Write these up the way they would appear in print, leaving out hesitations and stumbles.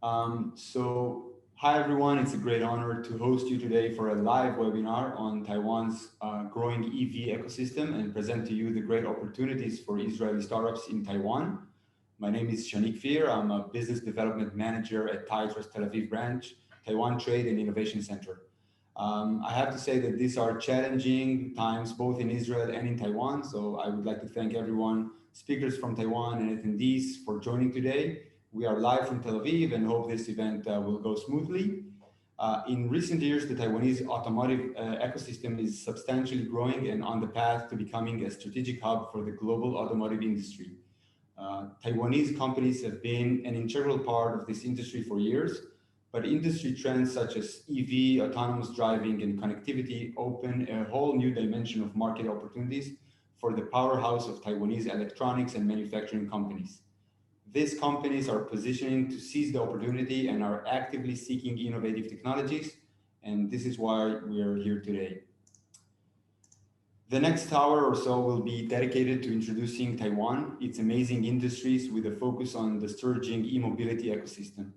Hi everyone, it's a great honor to host you today for a live webinar on Taiwan's growing EV ecosystem and present to you the great opportunities for Israeli startups in Taiwan. My name is Shanik Fir. I'm a business development manager at Taiwan's Tel Aviv branch, Taiwan Trade and Innovation Center. I have to say that these are challenging times both in Israel and in Taiwan. So I would like to thank everyone, speakers from Taiwan and attendees for joining today. We are live from Tel Aviv and hope this event will go smoothly. In recent years, the Taiwanese automotive ecosystem is substantially growing and on the path to becoming a strategic hub for the global automotive industry. Taiwanese companies have been an integral part of this industry for years, but industry trends such as EV, autonomous driving, and connectivity open a whole new dimension of market opportunities for the powerhouse of Taiwanese electronics and manufacturing companies. These companies are positioning to seize the opportunity and are actively seeking innovative technologies, and this is why we are here today. The next hour or so will be dedicated to introducing Taiwan, its amazing industries with a focus on the surging e-mobility ecosystem,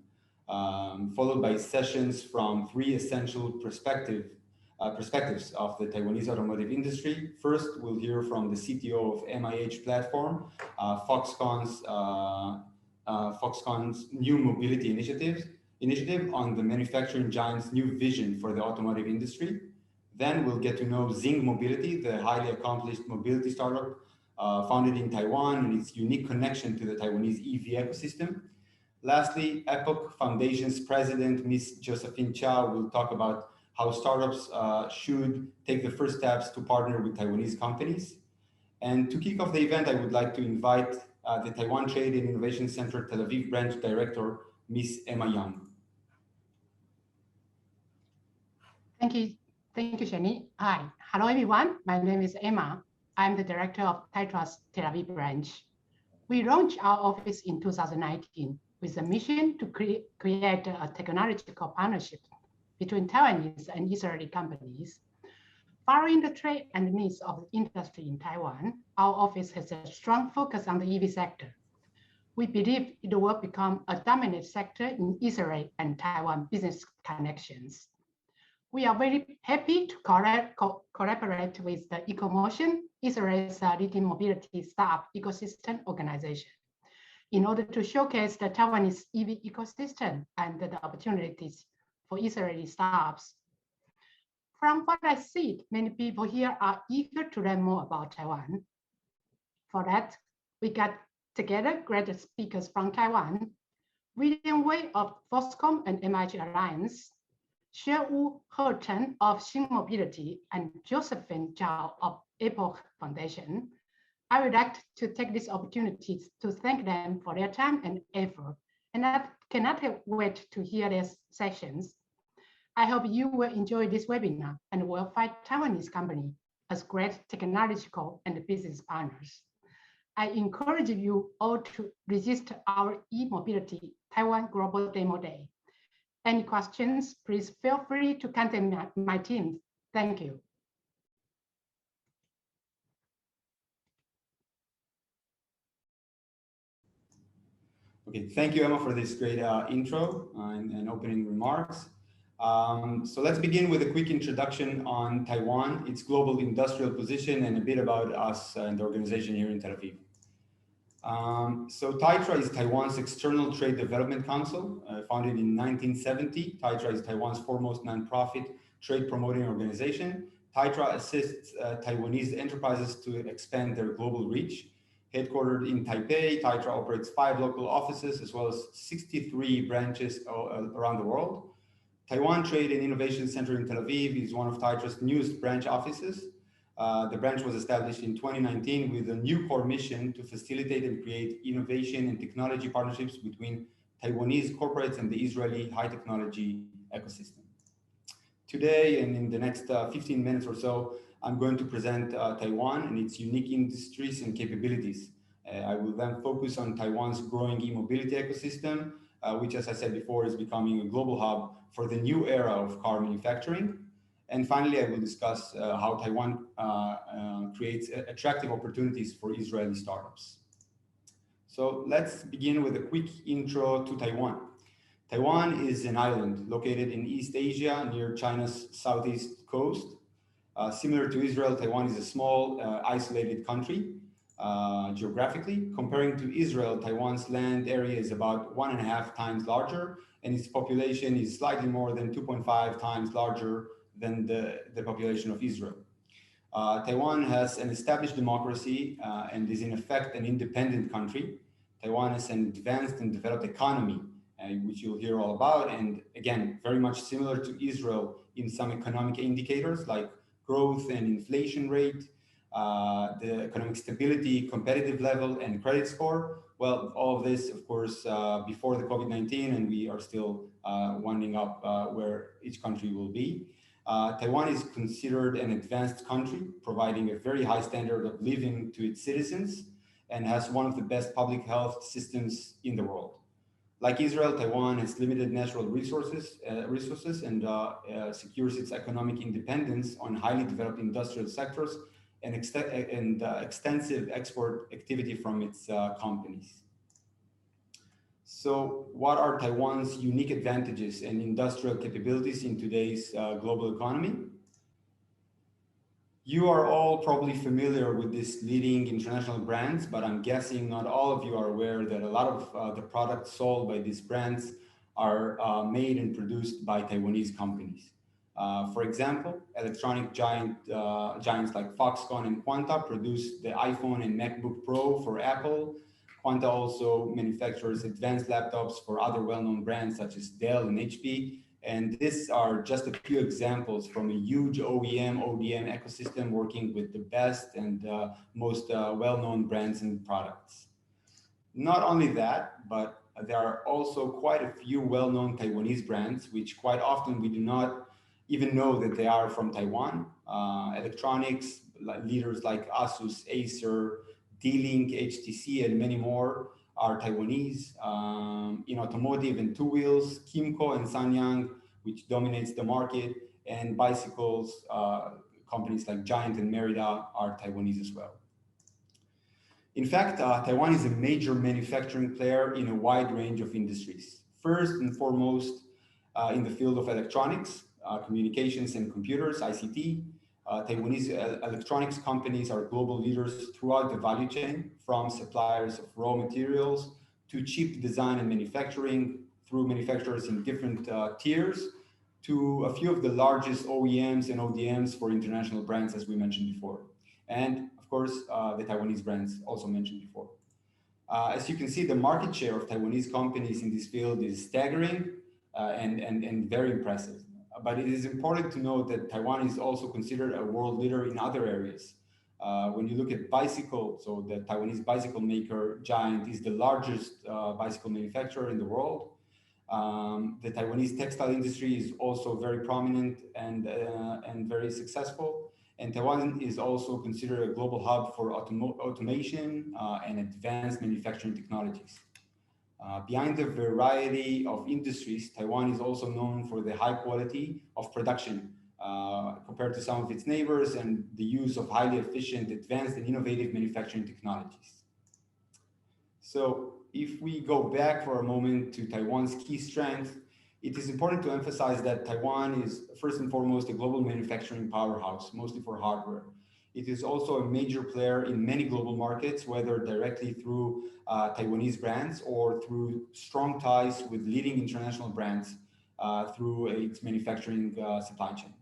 followed by sessions from three essential perspectives of the Taiwanese automotive industry. First, we'll hear from the CTO of MIH Platform, Foxconn's new mobility initiative on the manufacturing giant's new vision for the automotive industry. Then we'll get to know Zing Mobility, the highly accomplished mobility startup founded in Taiwan and its unique connection to the Taiwanese EV ecosystem. Lastly, Epoch Foundation's president, Ms. Josephine Chow, will talk about how startups should take the first steps to partner with Taiwanese companies. And to kick off the event, I would like to invite the Taiwan Trade and Innovation Center Tel Aviv branch director, Ms. Emma Young. Thank you, Shani. Hi, hello everyone. My name is Emma. I'm the director of Taiwan's Tel Aviv branch. We launched our office in 2019 with a mission to create a technological partnership between Taiwanese and Israeli companies. Following the trade and needs of the industry in Taiwan, our office has a strong focus on the EV sector. We believe it will become a dominant sector in Israel and Taiwan business connections. We are very happy to collaborate with the EcoMotion, Israel's leading mobility startup ecosystem organization, in order to showcase the Taiwanese EV ecosystem and the opportunities for Israeli startups. From what I see, many people here are eager to learn more about Taiwan. For that, we got together great speakers from Taiwan, William Wei of Foxconn and MIH Alliance, Xue Hechen of Zing Mobility, and Josephine Zhao of Epoch Foundation. I would like to take this opportunity to thank them for their time and effort, and I cannot wait to hear their sessions. I hope you will enjoy this webinar and will find Taiwanese company as great technological and business partners. I encourage you all to register our e-mobility Taiwan Global Demo Day. Any questions, please feel free to contact my team. Thank you. Okay, thank you, Emma, for this great intro and opening remarks. So let's begin with a quick introduction on Taiwan, its global industrial position, and a bit about us and the organization here in Tel Aviv. So TAITRA is Taiwan's External Trade Development Council, founded in 1970. TAITRA is Taiwan's foremost nonprofit trade promoting organization. TAITRA assists Taiwanese enterprises to expand their global reach. Headquartered in Taipei, TAITRA operates 5 local offices as well as 63 branches around the world. Taiwan Trade and Innovation Center in Tel Aviv is one of TAITRA's newest branch offices. The branch was established in 2019 with a new core mission to facilitate and create innovation and technology partnerships between Taiwanese corporates and the Israeli high technology ecosystem. Today, and in the next 15 minutes or so, I'm going to present Taiwan and its unique industries and capabilities. I will then focus on Taiwan's growing e-mobility ecosystem, which, as I said before, is becoming a global hub for the new era of car manufacturing. And finally, I will discuss how Taiwan creates attractive opportunities for Israeli startups. So let's begin with a quick intro to Taiwan. Taiwan is an island located in East Asia near China's southeast coast. Similar to Israel, Taiwan is a small, isolated country geographically. Comparing to Israel, Taiwan's land area is about 1.5 times larger, and its population is slightly more than 2.5 times larger than the population of Israel. Taiwan has an established democracy and is in effect an independent country. Taiwan has an advanced and developed economy, which you'll hear all about, and again, very much similar to Israel in some economic indicators like growth and inflation rate, the economic stability, competitive level, and credit score. Well, all of this, of course, before the COVID-19, and we are still winding up where each country will be. Taiwan is considered an advanced country, providing a very high standard of living to its citizens, and has one of the best public health systems in the world. Like Israel, Taiwan has limited natural resources and secures its economic independence on highly developed industrial sectors and extensive export activity from its companies. So what are Taiwan's unique advantages and industrial capabilities in today's global economy? You are all probably familiar with these leading international brands, but I'm guessing not all of you are aware that a lot of the products sold by these brands are made and produced by Taiwanese companies. For example, electronic giants like Foxconn and Quanta produce the iPhone and MacBook Pro for Apple. Quanta also manufactures advanced laptops for other well-known brands such as Dell and HP. And these are just a few examples from a huge OEM, ODM ecosystem working with the best and most well-known brands and products. Not only that, but there are also quite a few well-known Taiwanese brands, which quite often we do not even know that they are from Taiwan. Electronics, leaders like Asus, Acer, D-Link, HTC, and many more are Taiwanese. In automotive and two wheels, Kimco and Sanyang, which dominates the market, and bicycles, companies like Giant and Merida are Taiwanese as well. In fact, Taiwan is a major manufacturing player in a wide range of industries. First and foremost, in the field of electronics, communications and computers, ICT, Taiwanese electronics companies are global leaders throughout the value chain, from suppliers of raw materials to chip design and manufacturing, through manufacturers in different tiers, to a few of the largest OEMs and ODMs for international brands, as we mentioned before. And of course, the Taiwanese brands also mentioned before. As you can see, the market share of Taiwanese companies in this field is staggering and very impressive. But it is important to note that Taiwan is also considered a world leader in other areas. When you look at bicycle, so the Taiwanese bicycle maker Giant is the largest bicycle manufacturer in the world. The Taiwanese textile industry is also very prominent and very successful. And Taiwan is also considered a global hub for automation and advanced manufacturing technologies. Behind the variety of industries, Taiwan is also known for the high quality of production compared to some of its neighbors, and the use of highly efficient, advanced, and innovative manufacturing technologies. So if we go back for a moment to Taiwan's key strength, it is important to emphasize that Taiwan is first and foremost a global manufacturing powerhouse, mostly for hardware. It is also a major player in many global markets, whether directly through Taiwanese brands or through strong ties with leading international brands through its manufacturing supply chain.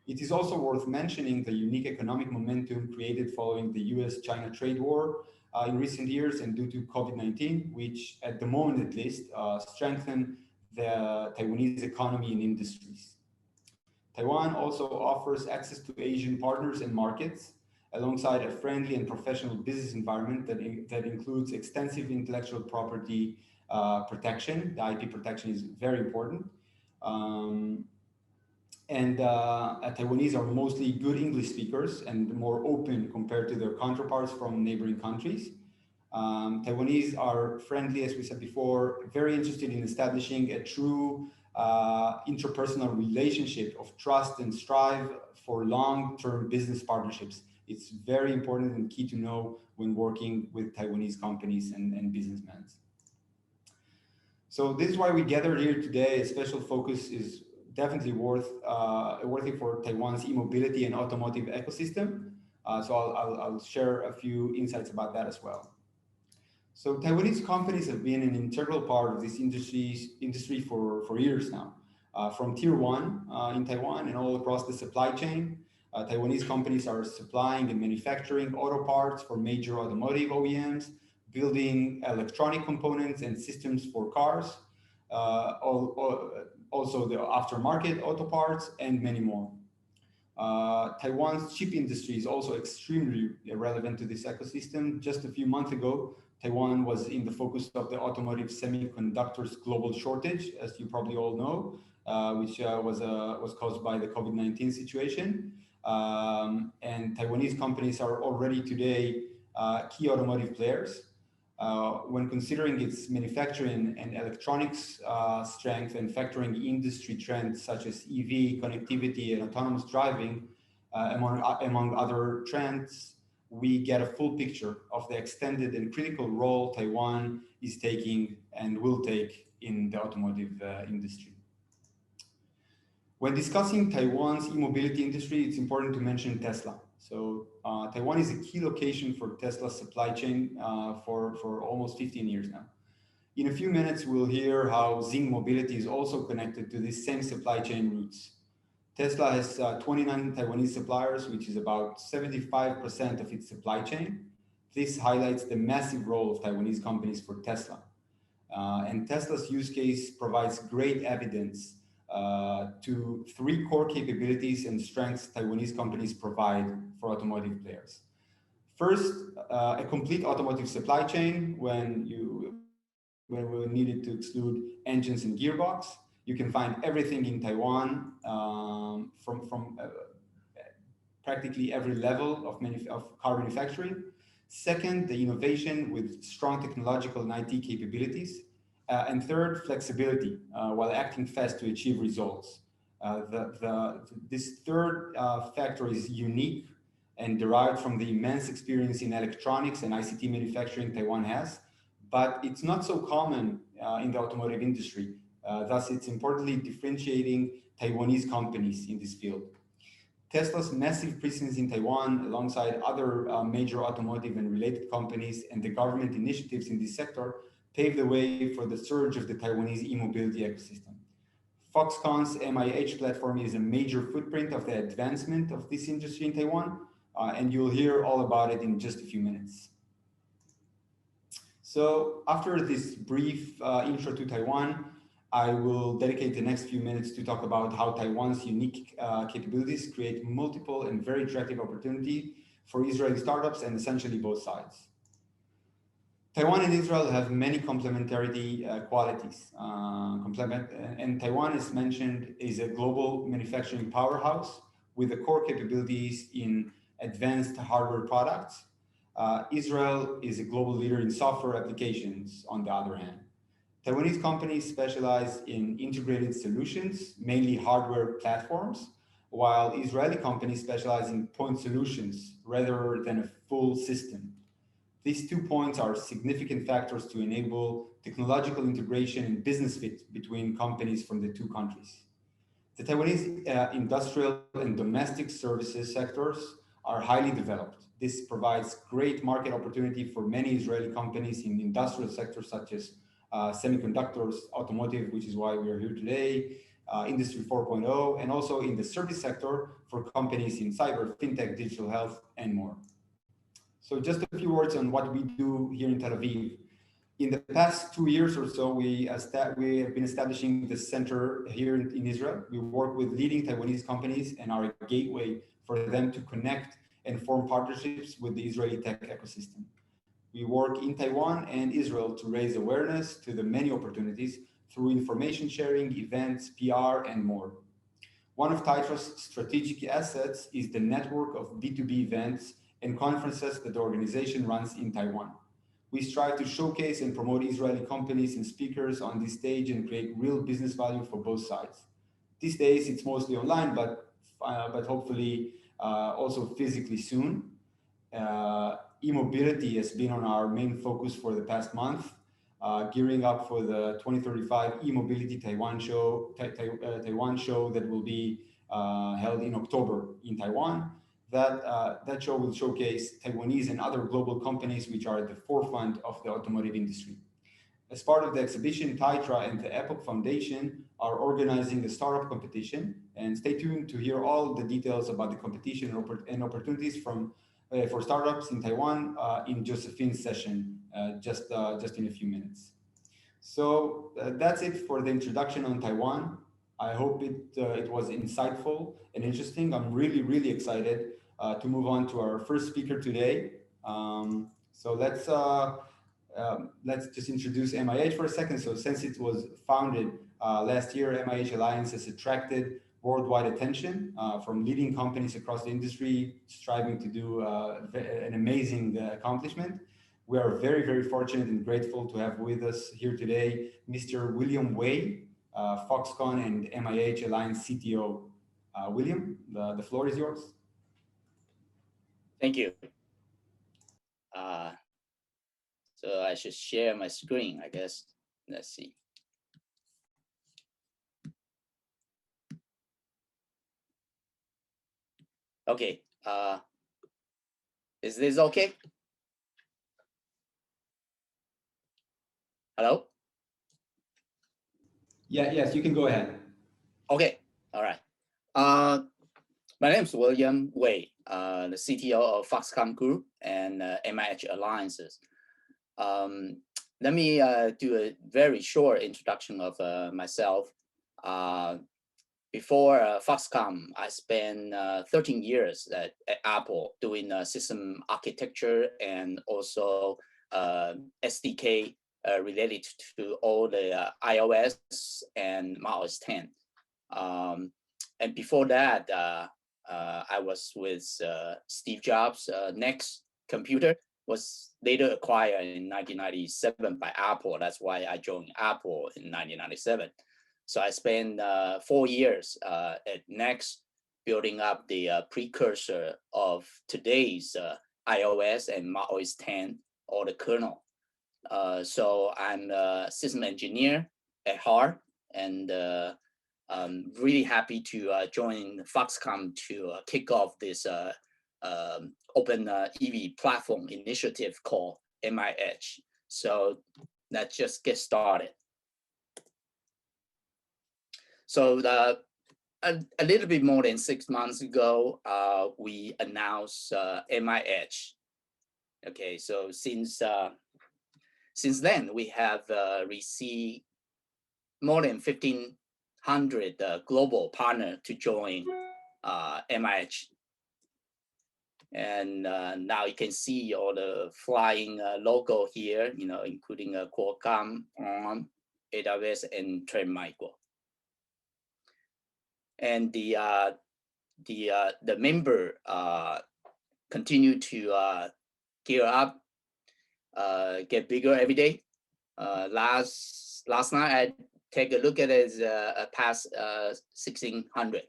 It is also worth mentioning the unique economic momentum created following the US-China trade war in recent years and due to COVID-19, which at the moment at least strengthened the Taiwanese economy and industries. Taiwan also offers access to Asian partners and markets, alongside a friendly and professional business environment that includes extensive intellectual property protection. The IP protection is very important. Taiwanese are mostly good English speakers and more open compared to their counterparts from neighboring countries. Taiwanese are friendly, as we said before, very interested in establishing a true interpersonal relationship of trust and strive for long-term business partnerships. It's very important and key to know when working with Taiwanese companies and businessmen. So this is why we gathered here today. A special focus is definitely worthy for Taiwan's e-mobility and automotive ecosystem. So I'll share a few insights about that as well. So Taiwanese companies have been an integral part of this industry for years now. From tier one in Taiwan and all across the supply chain, Taiwanese companies are supplying and manufacturing auto parts for major automotive OEMs, building electronic components and systems for cars, also the aftermarket auto parts, and many more. Taiwan's chip industry is also extremely relevant to this ecosystem. Just a few months ago, Taiwan was in the focus of the automotive semiconductors global shortage, as you probably all know, which was caused by the COVID-19 situation. And Taiwanese companies are already today key automotive players. When considering its manufacturing and electronics strength and factoring industry trends such as EV, connectivity, and autonomous driving, among other trends, we get a full picture of the extended and critical role Taiwan is taking and will take in the automotive industry. When discussing Taiwan's e-mobility industry, it's important to mention Tesla. So Taiwan is a key location for Tesla's supply chain for almost 15 years now. In a few minutes, we'll hear how Zing Mobility is also connected to these same supply chain routes. Tesla has 29 Taiwanese suppliers, which is about 75% of its supply chain. This highlights the massive role of Taiwanese companies for Tesla. And Tesla's use case provides great evidence to three core capabilities and strengths Taiwanese companies provide for automotive players. First, a complete automotive supply chain when we needed to exclude engines and gearbox. You can find everything in Taiwan from practically every level of car manufacturing. Second, the innovation with strong technological and IT capabilities. And third, flexibility while acting fast to achieve results. This third factor is unique and derived from the immense experience in electronics and ICT manufacturing Taiwan has, but it's not so common in the automotive industry. Thus, it's importantly differentiating Taiwanese companies in this field. Tesla's massive presence in Taiwan, alongside other major automotive and related companies and the government initiatives in this sector, paved the way for the surge of the Taiwanese e-mobility ecosystem. Foxconn's MIH platform is a major footprint of the advancement of this industry in Taiwan, and you'll hear all about it in just a few minutes. So after this brief intro to Taiwan, I will dedicate the next few minutes to talk about how Taiwan's unique capabilities create multiple and very attractive opportunity for Israeli startups and essentially both sides. Taiwan and Israel have many complementarity qualities. And Taiwan, as mentioned, is a global manufacturing powerhouse with the core capabilities in advanced hardware products. Israel is a global leader in software applications, on the other hand. Taiwanese companies specialize in integrated solutions, mainly hardware platforms, while Israeli companies specialize in point solutions rather than a full system. These 2 points are significant factors to enable technological integration and business fit between companies from the two countries. The Taiwanese industrial and domestic services sectors are highly developed. This provides great market opportunity for many Israeli companies in industrial sectors such as semiconductors, automotive, which is why we are here today, Industry 4.0, and also in the service sector for companies in cyber, fintech, digital health, and more. So just a few words on what we do here in Tel Aviv. In the past 2 years or so, we have been establishing the center here in Israel. We work with leading Taiwanese companies and are a gateway for them to connect and form partnerships with the Israeli tech ecosystem. We work in Taiwan and Israel to raise awareness to the many opportunities through information sharing, events, PR, and more. One of Taitra's strategic assets is the network of B2B events and conferences that the organization runs in Taiwan. We strive to showcase and promote Israeli companies and speakers on this stage and create real business value for both sides. These days, it's mostly online, but hopefully also physically soon. E-mobility has been on our main focus for the past month. gearing up for the 2035 E-Mobility Taiwan show, Taiwan show that will be held in October in Taiwan. That show will showcase Taiwanese and other global companies which are at the forefront of the automotive industry. As part of the exhibition, Taitra and the Epoch Foundation are organizing a startup competition, and stay tuned to hear all the details about the competition and opportunities for startups in Taiwan in Josephine's session just in a few minutes. So that's it for the introduction on Taiwan. I hope it was insightful and interesting. I'm really excited to move on to our first speaker today. So let's just introduce MIH for a second. So since it was founded last year, MIH Alliance has attracted worldwide attention from leading companies across the industry striving to do an amazing accomplishment. We are very fortunate and grateful to have with us here today Mr. William Wei, Foxconn and MIH Alliance CTO. William, the floor is yours. Thank you. So I should share my screen, I guess. Let's see. Okay. Is this okay? Hello? Yes, you can go ahead. Okay. All right. My name is William Wei, the CTO of Foxconn Group and MIH Alliances. Let me do a very short introduction of myself. Before Foxconn, I spent 13 years at Apple doing system architecture and also SDK related to all the iOS and macOS 10. And before that, I was with Steve Jobs. Next Computer was later acquired in 1997 by Apple. That's why I joined Apple in 1997. So I spent 4 years at Next building up the precursor of today's iOS and macOS 10 or the kernel. So I'm a system engineer at heart, and I'm really happy to join Foxconn to kick off this open Eevee platform initiative called MIH. So let's just get started. So a little bit more than 6 months ago, we announced MIH. Okay, so since then, we have received more than 1,500 global partners to join MIH. And now you can see all the flying logo here, including Qualcomm, ARM, AWS, and Trend Micro. And the member continue to gear up, get bigger every day. Last night I take a look at it as past 1,600.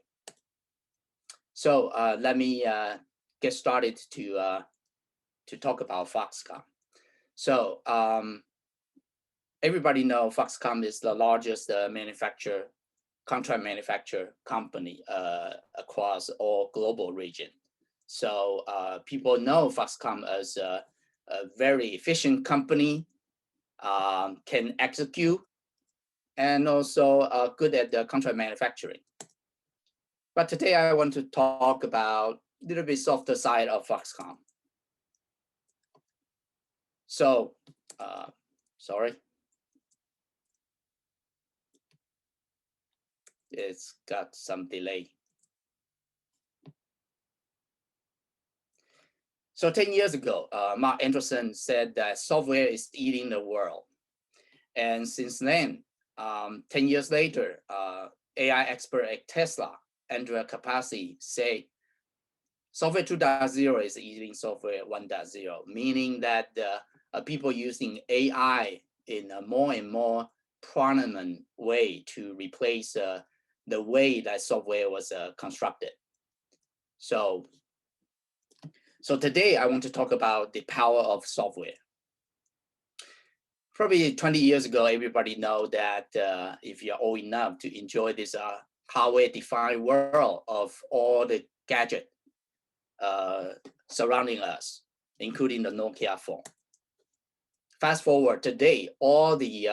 So let me get started to talk about Foxconn. So everybody know Foxconn is the largest contract manufacturer company across all global region. So people know Foxconn as a very efficient company, can execute, and also good at the contract manufacturing. But today I want to talk about a little bit softer side of Foxconn. So, sorry. It's got some delay. So 10 years ago, Mark Anderson said that software is eating the world. And since then, 10 years later, AI expert at Tesla, Andrea Capacci, say software 2.0 is eating software 1.0, meaning that people using AI in a more and more prominent way to replace the way that software was constructed. So today I want to talk about the power of software. Probably 20 years ago, everybody know that if you're old enough to enjoy this hardware-defined world of all the gadgets surrounding us, including the Nokia phone. Fast forward today, all the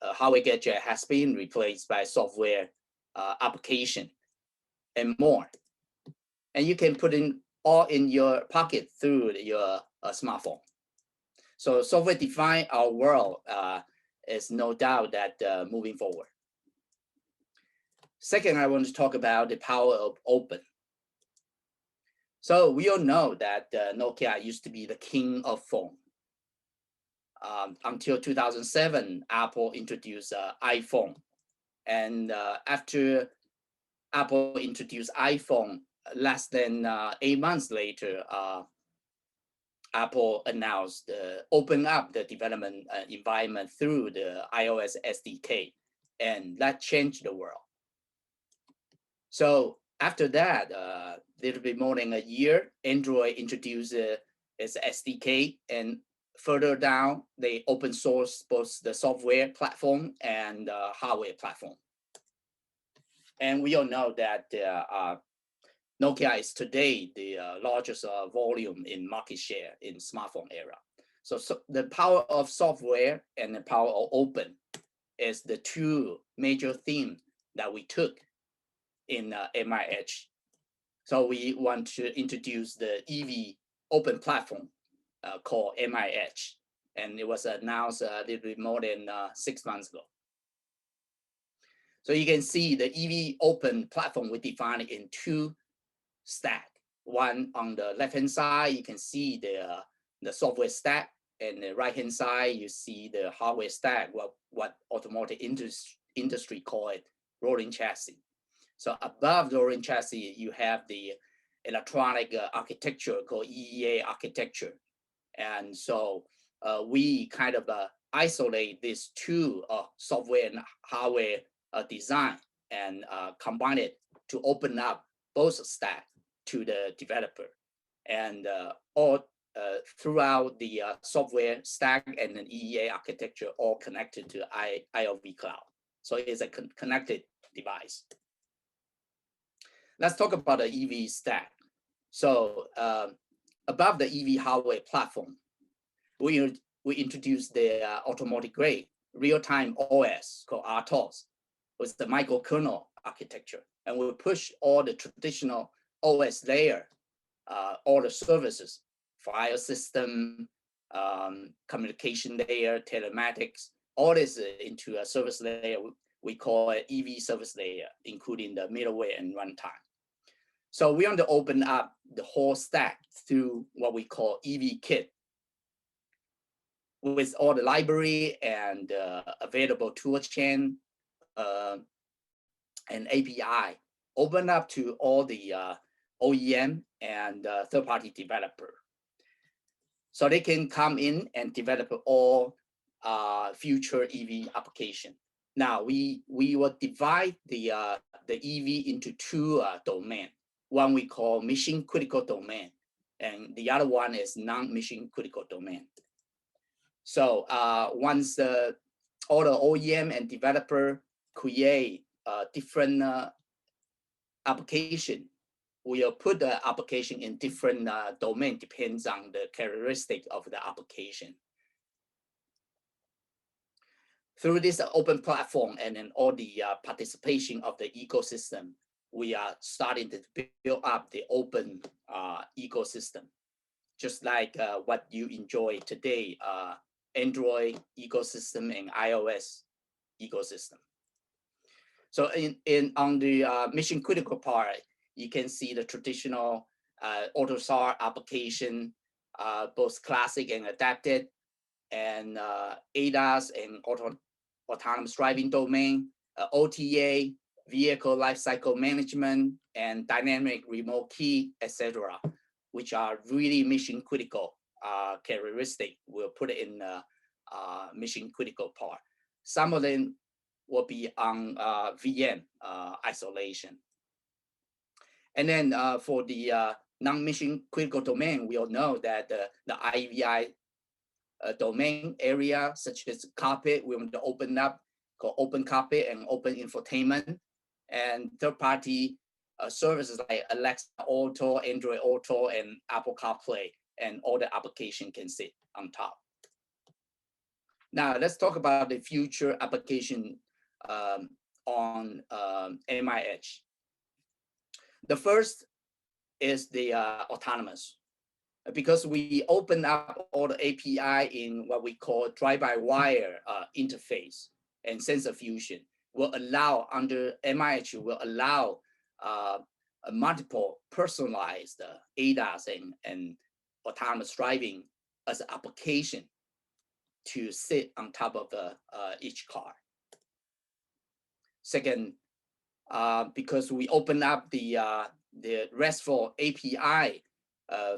hardware gadget has been replaced by software application and more. And you can put in all in your pocket through your smartphone. So software define our world is no doubt that moving forward. Second, I want to talk about the power of open. So we all know that Nokia used to be the king of phone. Until 2007, Apple introduced iPhone. And after Apple introduced iPhone, less than 8 months later, Apple announced open up the development environment through the iOS SDK, and that changed the world. So after that, a little bit more than a year, Android introduced its SDK, and further down, they open source both the software platform and hardware platform. And we all know that Nokia is today the largest volume in market share in smartphone era. So the power of software and the power of open is the two major themes that we took in MIH. So we want to introduce the Eevee open platform called MIH, and it was announced a little bit more than 6 months ago. So you can see the Eevee open platform we defined in two stack. One on the left-hand side, you can see the software stack, and the right-hand side, you see the hardware stack, what automotive industry call it rolling chassis. So above the rolling chassis, you have the electronic architecture called EEA architecture. And so we kind of isolate these two software and hardware design and combine it to open up both stack to the developer. And all throughout the software stack and an EEA architecture all connected to IoV cloud. So it's a connected device. Let's talk about the Eevee stack. So above the Eevee hardware platform, we introduced the automotive grade real-time OS called RTOS with the microkernel architecture. And we push all the traditional OS layer, all the services, file system, communication layer, telematics, all this into a service layer we call it Eevee service layer, including the middleware and runtime. So we want to open up the whole stack through what we call Eevee Kit, with all the library and available tool chain and API, open up to all the OEM and third-party developer. So they can come in and develop all future Eevee application. Now we will divide the Eevee into two domains. One we call mission critical domain, and the other one is non-mission critical domain. So once all the OEM and developer create different application, we'll put the application in different domain, depends on the characteristic of the application. Through this open platform and then all the participation of the ecosystem, we are starting to build up the open ecosystem, just like what you enjoy today, Android ecosystem and iOS ecosystem. So on the mission critical part, you can see the traditional AutoSAR application, both classic and adapted, and ADAS and autonomous driving domain, OTA, vehicle lifecycle management, and dynamic remote key, etc., which are really mission critical characteristic. We'll put it in the mission critical part. Some of them will be on VM isolation. And then for the non-mission critical domain, we all know that the IVI domain area, such as carpet. We want to open up, called open carpet and open infotainment, and third-party services like Alexa Auto, Android Auto, and Apple CarPlay, and all the application can sit on top. Now let's talk about the future application on MIH. The first is the autonomous, because we open up all the API in what we call drive-by-wire interface and sensor fusion will allow, under MIH, will allow a multiple personalized ADAS and autonomous driving as an application to sit on top of each car. Second, because we open up the RESTful API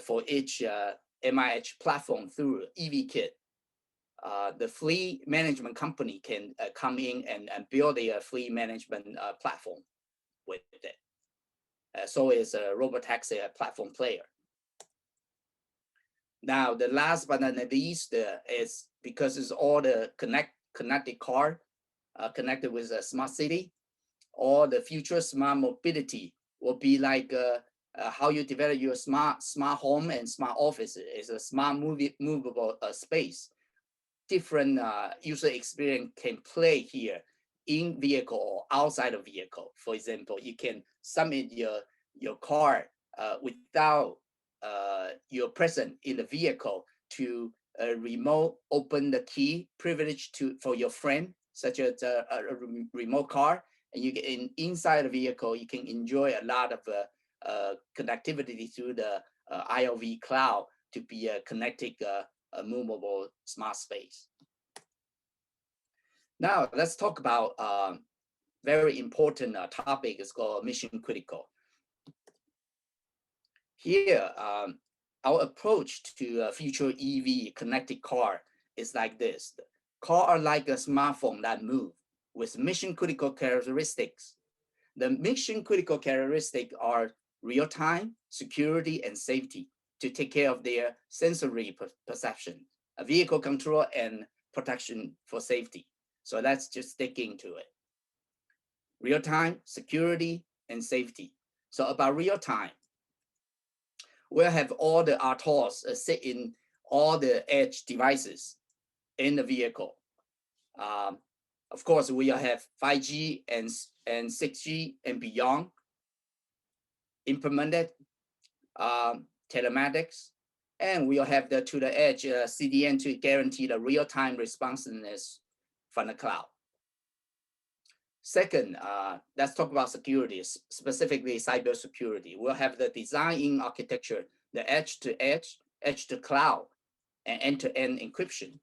for each MIH platform through Eevee Kit, the fleet management company can come in and build a fleet management platform with it. So is a robotaxi platform player. Now, the last but not least is because it's all the connected car connected with a smart city, or the future smart mobility will be like how you develop your smart home and smart office is a smart movable space. Different user experience can play here in vehicle or outside of vehicle. For example, you can submit your car without your presence in the vehicle to remote open the key privilege for your friend, such as a remote car, and you get inside the vehicle, you can enjoy a lot of connectivity through the IoV cloud to be a connected movable smart space. Now let's talk about very important topic. It's called mission critical. Here, our approach to a future EV connected car is like this. The car are like a smartphone that move with mission critical characteristics. The mission critical characteristics are real-time, security, and safety to take care of their sensory perception, a vehicle control, and protection for safety. So let's just stick into it. Real-time, security, and safety. So about real-time, we'll have all the RTOS sit in all the edge devices in the vehicle. Of course, we'll have 5G and 6G and beyond implemented, telematics, and we'll have the to the edge CDN to guarantee the real-time responsiveness from the cloud. Second, let's talk about security, specifically cybersecurity. We'll have the design-in architecture, the edge-to-edge, edge-to-cloud, and end-to-end encryption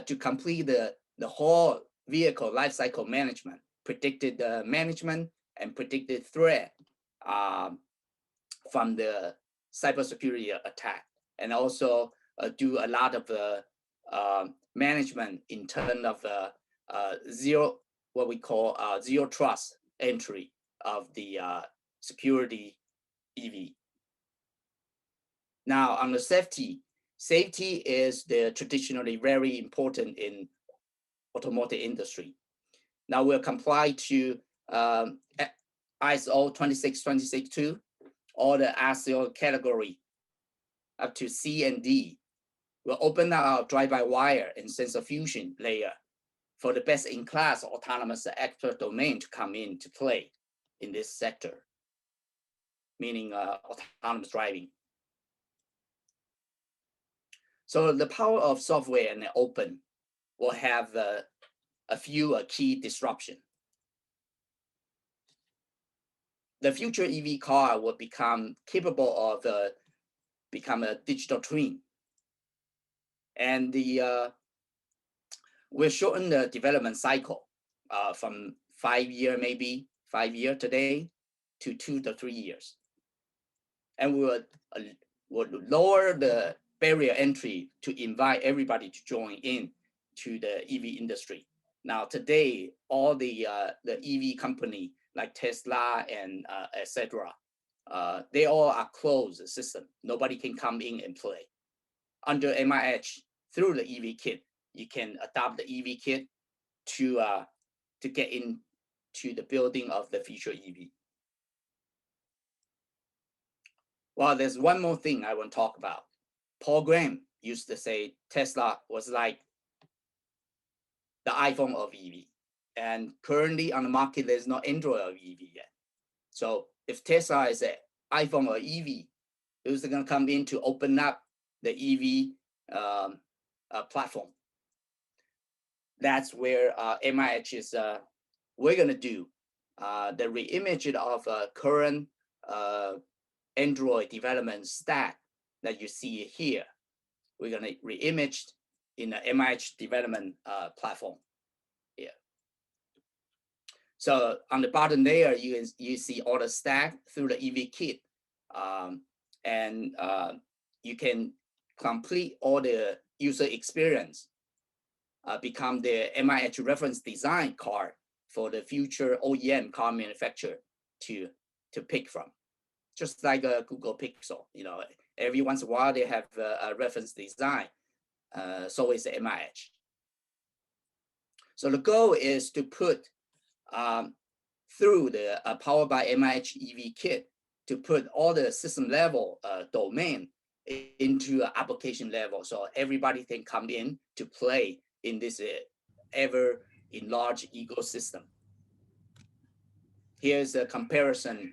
to complete the whole vehicle lifecycle management, predicted management, and predicted threat from the cybersecurity attack, and also do a lot of management in terms of what we call zero trust entry of the security EV. Now on the safety is traditionally very important in automotive industry. Now we'll comply to ISO 26262, all the ASIL category up to C and D. We'll open up our drive-by-wire and sensor fusion layer for the best-in-class autonomous expert domain to come into play in this sector, meaning autonomous driving. So the power of software and open will have a few key disruption. The future EV car will become capable of become a digital twin, and we'll shorten the development cycle from 5 years, maybe 5 years today, to 2 to 3 years, and we would lower the barrier entry to invite everybody to join in to the EV industry. Now today, all the EV company like Tesla and etc., they all are closed system. Nobody can come in and play. Under MIH, through the EV kit. You can adopt the EV kit to get into the building of the future EV. Well, there's one more thing I want to talk about. Paul Graham used to say Tesla was like the iPhone of EV. And currently on the market, there's no Android of EV yet. So if Tesla is an iPhone or EV, who's going to come in to open up the EV platform? That's where MIH is, we're going to do the reimage of current Android development stack that you see here. We're going to reimage in the MIH development platform here. So on the bottom there, you see all the stack through the EV kit. And you can complete all the user experience, become the MIH reference design card for the future OEM car manufacturer to pick from. Just like a Google Pixel, you know, every once in a while they have a reference design. So is the MIH. So the goal is to put through the powered by MIH EV kit to put all the system level domain into application level, so everybody can come in to play in this ever enlarged ecosystem. Here's a comparison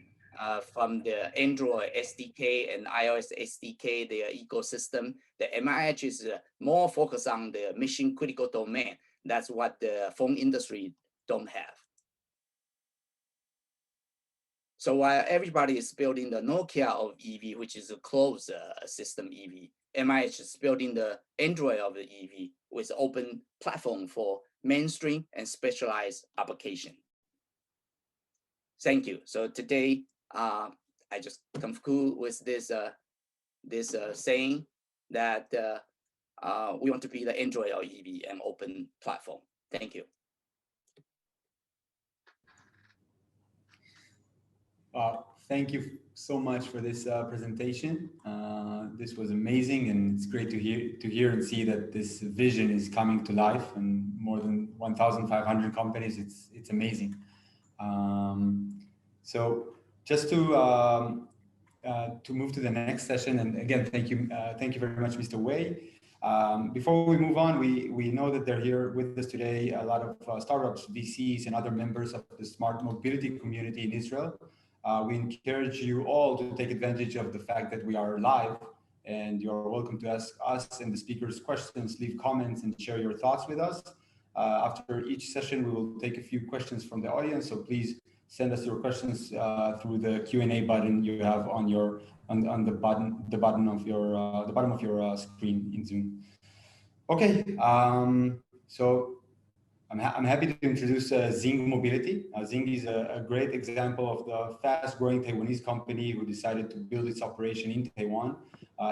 from the Android SDK and iOS SDK, their ecosystem. The MIH is more focused on the mission critical domain. That's what the phone industry don't have. So while everybody is building the Nokia of EV, which is a closed system EV, MIH is building the Android of the EV with open platform for mainstream and specialized application. Thank you. So today, I just conclude with this saying that we want to be the Android of EV and open platform. Thank you. Thank you so much for this presentation. This was amazing, and it's great to hear and see that this vision is coming to life, and more than 1,500 companies. It's amazing. So just to move to the next session, and again, thank you very much, Mr. Wei. Before we move on, we know that they're here with us today, a lot of startups, VCs, and other members of the smart mobility community in Israel. We encourage you all to take advantage of the fact that we are live, and you're welcome to ask us and the speakers questions, leave comments, and share your thoughts with us. After each session, we will take a few questions from the audience, so please send us your questions through the Q&A button you have on your on the bottom of your screen in Zoom. Okay, so I'm happy to introduce Zing Mobility. Zing is a great example of the fast-growing Taiwanese company who decided to build its operation in Taiwan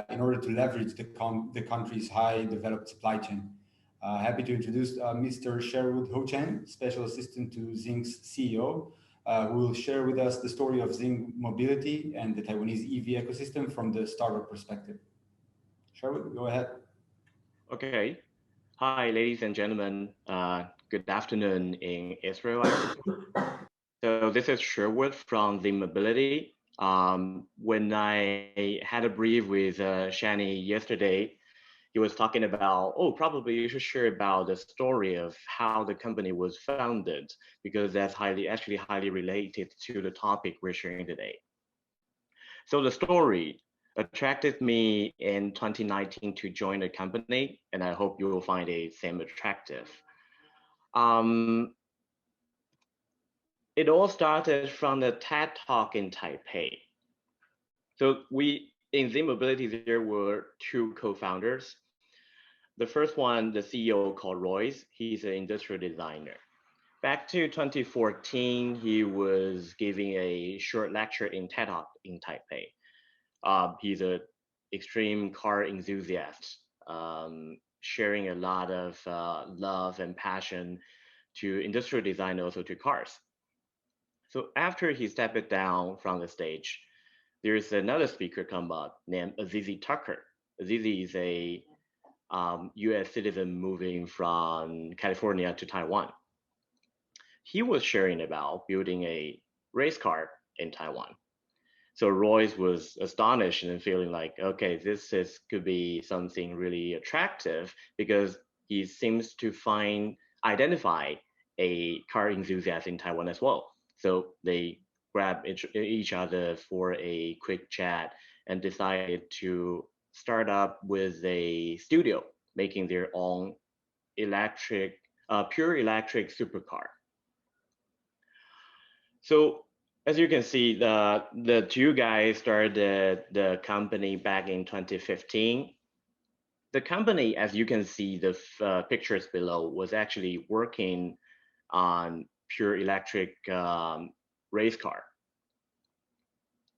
in order to leverage the country's high developed supply chain. Happy to introduce Mr. Sherwood Ho Chen, Special Assistant to Zing's CEO, who will share with us the story of Zing Mobility and the Taiwanese EV ecosystem from the startup perspective. Sherwood, go ahead. Okay. Hi, ladies and gentlemen. Good afternoon in Israel. So this is Sherwood from Zing Mobility. When I had a brief with Shani yesterday, he was talking about, oh, probably you should share about the story of how the company was founded, because that's actually highly related to the topic we're sharing today. So the story attracted me in 2019 to join the company, and I hope you will find it same attractive. It all started from the TED Talk in Taipei. So in Zing Mobility, there were two co-founders. The first one, the CEO called Royce, he's an industrial designer. Back to 2014, he was giving a short lecture in TED Talk in Taipei. He's an extreme car enthusiast, sharing a lot of love and passion to industrial design, also to cars. So after he stepped down from the stage, there's another speaker come up named Azizi Tucker. Azizi is a US citizen moving from California to Taiwan. He was sharing about building a race car in Taiwan. So Royce was astonished and feeling like, okay, could be something really attractive because he seems to identify a car enthusiast in Taiwan as well. So they grabbed each other for a quick chat and decided to start up with a studio making their own pure electric supercar. So as you can see, the two guys started the company back in 2015. The company, as you can see the pictures below, was actually working on pure electric race car.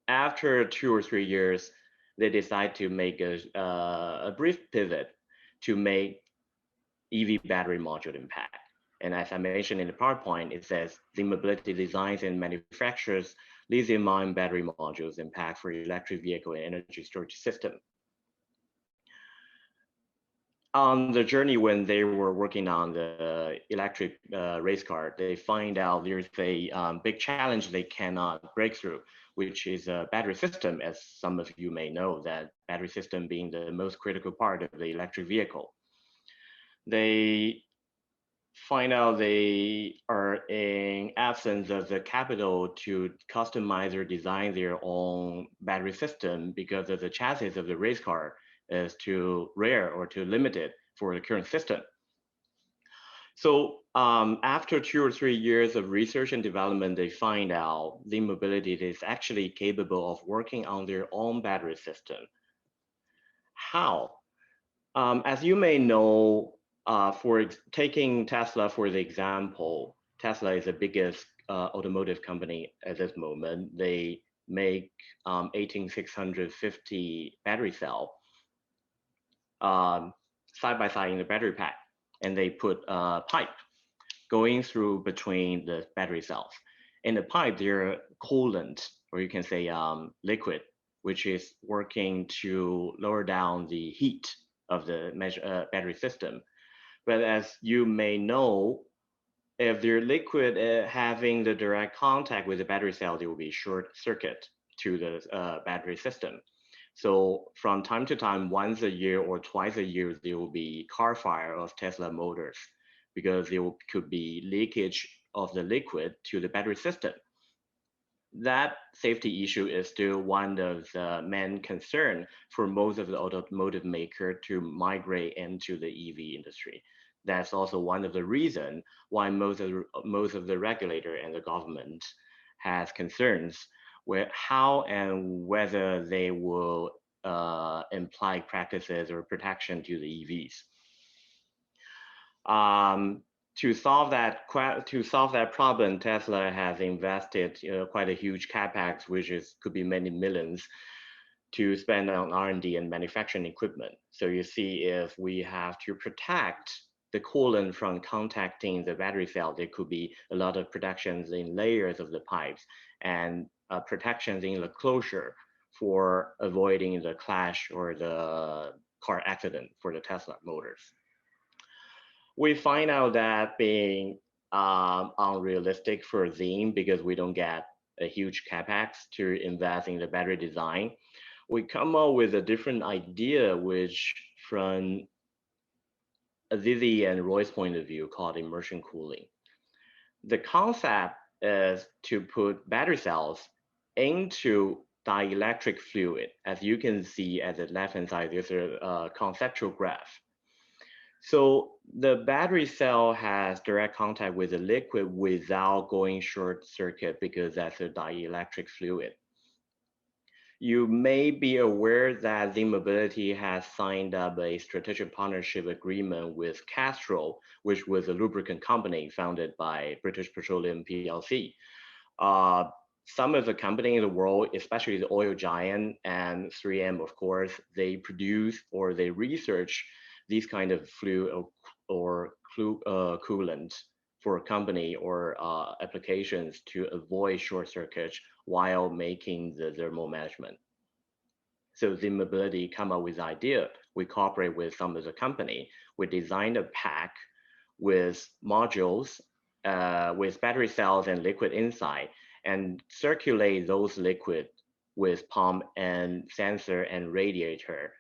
After 2 or 3 years, they decide to make a brief pivot to make EV battery module impact. And as I mentioned in the PowerPoint, it says Zing Mobility designs and manufactures lithium-ion battery modules and packs for electric vehicle and energy storage system. On the journey when they were working on the electric race car, they find out there's a big challenge they cannot break through, which is a battery system, as some of you may know, that battery system being the most critical part of the electric vehicle. They find out they are in absence of the capital to customize or design their own battery system because of the chassis of the race car is too rare or too limited for the current system. So after 2 or 3 years of research and development, they find out Zing Mobility is actually capable of working on their own battery system. How? As you may know, for taking Tesla for the example, Tesla is the biggest automotive company at this moment. They make 18650 battery cell side by side in the battery pack, and they put a pipe going through between the battery cells. In the pipe, there are coolant, or you can say liquid, which is working to lower down the heat of the battery system. But as you may know, if the liquid having the direct contact with the battery cell, there will be short circuit to the battery system. So from time to time, once a year or twice a year, there will be car fire of Tesla motors because there could be leakage of the liquid to the battery system. That safety issue is still one of the main concern for most of the automotive maker to migrate into the EV industry. That's also one of the reasons why most of the regulator and the government has concerns with how and whether they will imply practices or protection to the EVs. To solve that problem, Tesla has invested quite a huge capex, which could be many millions, to spend on R&D and manufacturing equipment. So you see, if we have to protect the coolant from contacting the battery cell, there could be a lot of protections in layers of the pipes and protections in the closure for avoiding the clash or the car accident for the Tesla motors. We find out that being unrealistic for Zing because we don't get a huge capex to invest in the battery design. We come up with a different idea, which from Eevee and Roy's point of view called immersion cooling. The concept is to put battery cells into dielectric fluid. As you can see at the left-hand side, there's a conceptual graph. So the battery cell has direct contact with the liquid without going short circuit because that's a dielectric fluid. You may be aware that Zing Mobility has signed up a strategic partnership agreement with Castrol, which was a lubricant company founded by British Petroleum PLC. Some of the companies in the world, especially the oil giant and 3M, of course, they produce or they research these kind of fluid or coolant for a company or applications to avoid short circuits while making the thermal management. So Zing Mobility come up with the idea, we cooperate with some of the company. We designed a pack with modules with battery cells and liquid inside, and circulate those liquid with pump and sensor and radiator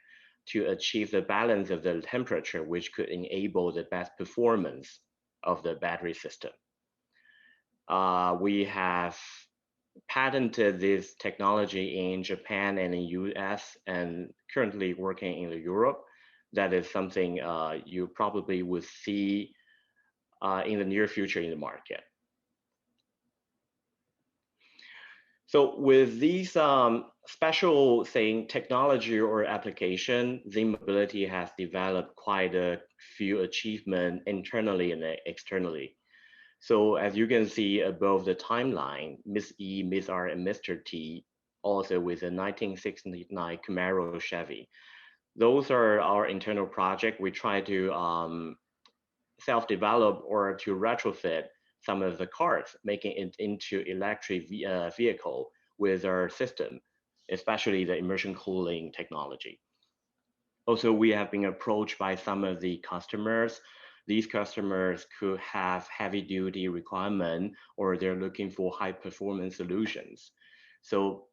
to achieve the balance of the temperature, which could enable the best performance of the battery system. We have patented this technology in Japan and in US, and currently working in Europe. That is something you probably would see in the near future in the market. So with these special technology or application, Zing Mobility has developed quite a few achievements internally and externally. So as you can see above the timeline, Miss E, Miss R, and Mr. T, also with a 1969 Camaro Chevy. Those are our internal project. We try to self-develop or to retrofit some of the cars, making it into electric vehicle with our system, especially the immersion cooling technology. Also, we have been approached by some of the customers. These customers could have heavy duty requirement, or they're looking for high performance solutions. So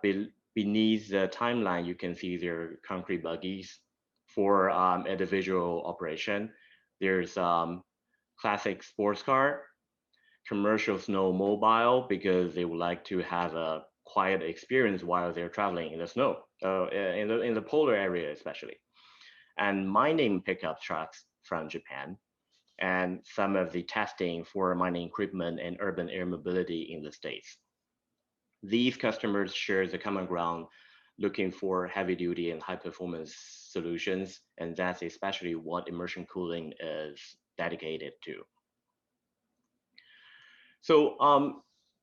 beneath the timeline, you can see their concrete buggies for individual operation. There's classic sports car, commercial snowmobile, because they would like to have a quiet experience while they're traveling in the snow, in the polar area especially, and mining pickup trucks from Japan, and some of the testing for mining equipment and urban air mobility in the States. These customers share the common ground, looking for heavy duty and high performance solutions, and that's especially what immersion cooling is dedicated to. So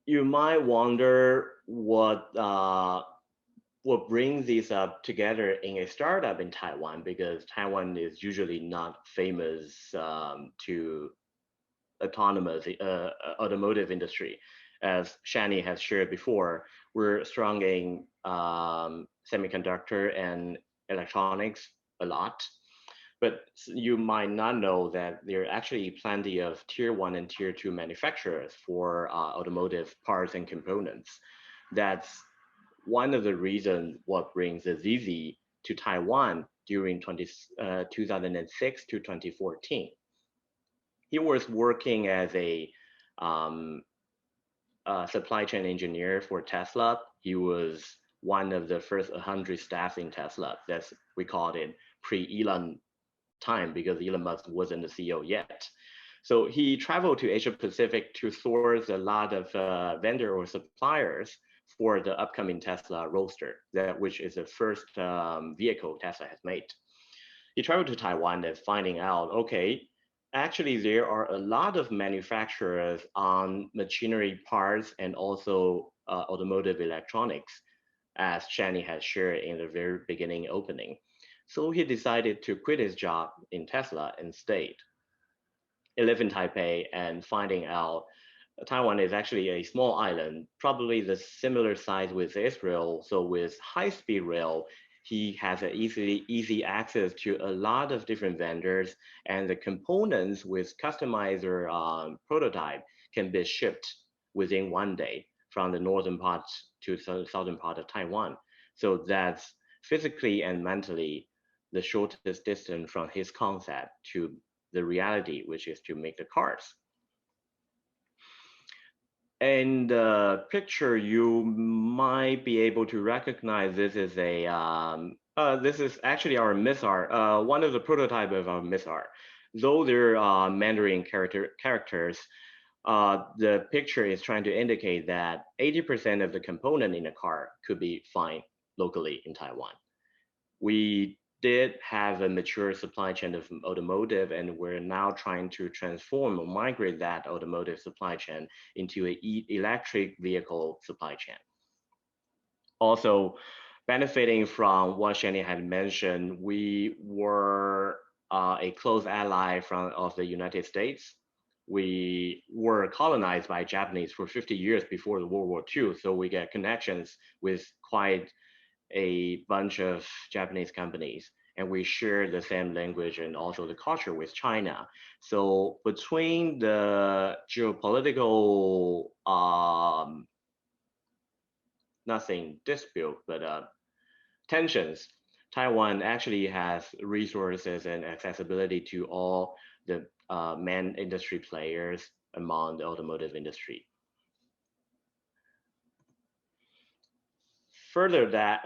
you might wonder what brings these up together in a startup in Taiwan, because Taiwan is usually not famous to automotive industry. As Shani has shared before, we're strong in semiconductor and electronics a lot. But you might not know that there are actually plenty of tier 1 and tier 2 manufacturers for automotive parts and components. That's one of the reasons what brings Eevee to Taiwan during 2006 to 2014. He was working as a supply chain engineer for Tesla. He was one of the first 100 staff in Tesla. That's, we called it pre-Elon time, because Elon Musk wasn't the CEO yet. So he traveled to Asia Pacific to source a lot of vendor or suppliers for the upcoming Tesla Roadster, which is the first vehicle Tesla has made. He traveled to Taiwan and finding out, okay, actually there are a lot of manufacturers on machinery parts and also automotive electronics, as Shani has shared in the very beginning opening. So he decided to quit his job in Tesla and stayed. He lived in Taipei, and finding out Taiwan is actually a small island, probably the similar size with Israel. So with high-speed rail, he has an easy access to a lot of different vendors, and the components with customizer prototype can be shipped within one day from the northern part to the southern part of Taiwan. So that's physically and mentally the shortest distance from his concept to the reality, which is to make the cars. In the picture, you might be able to recognize this is this is actually our MISR, one of the prototype of our MISR. Though they're Mandarin characters, the picture is trying to indicate that 80% of the component in a car could be found locally in Taiwan. We did have a mature supply chain of automotive, and we're now trying to transform or migrate that automotive supply chain into an electric vehicle supply chain. Also, benefiting from what Shani had mentioned, we were a close ally of the United States. We were colonized by Japanese for 50 years before the World War II, so we get connections with quite a bunch of Japanese companies. and we share the same language and also the culture with China. So between the geopolitical, nothing dispute, but tensions, Taiwan actually has resources and accessibility to all the main industry players among the automotive industry. Further that,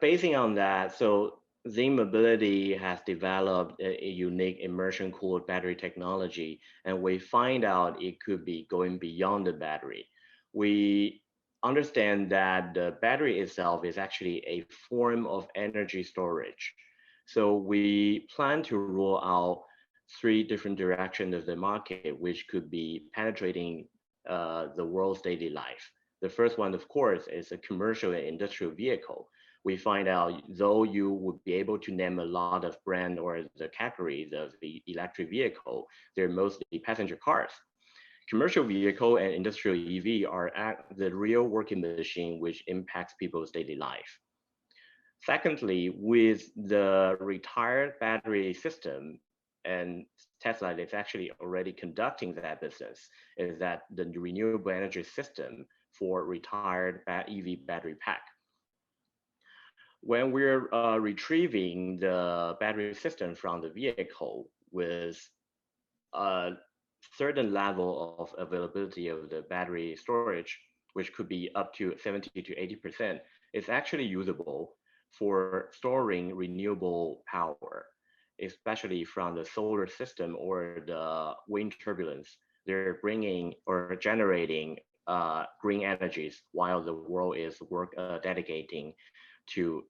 basing on that, so Zing Mobility has developed a unique immersion cooled battery technology, and we find out it could be going beyond the battery. We understand that the battery itself is actually a form of energy storage. So we plan to roll out 3 different directions of the market, which could be penetrating the world's daily life. The first one, of course, is a commercial and industrial vehicle. We find out, though you would be able to name a lot of brand or the categories of the electric vehicle, they're mostly passenger cars. Commercial vehicle and industrial EV are the real working machine which impacts people's daily life. Secondly, with the retired battery system, and Tesla is actually already conducting that business, is that the renewable energy system for retired EV battery pack. When we're retrieving the battery system from the vehicle with a certain level of availability of the battery storage, which could be up to 70 to 80%, it's actually usable for storing renewable power, especially from the solar system or the wind turbulence. They're bringing or generating green energies while the world is dedicating to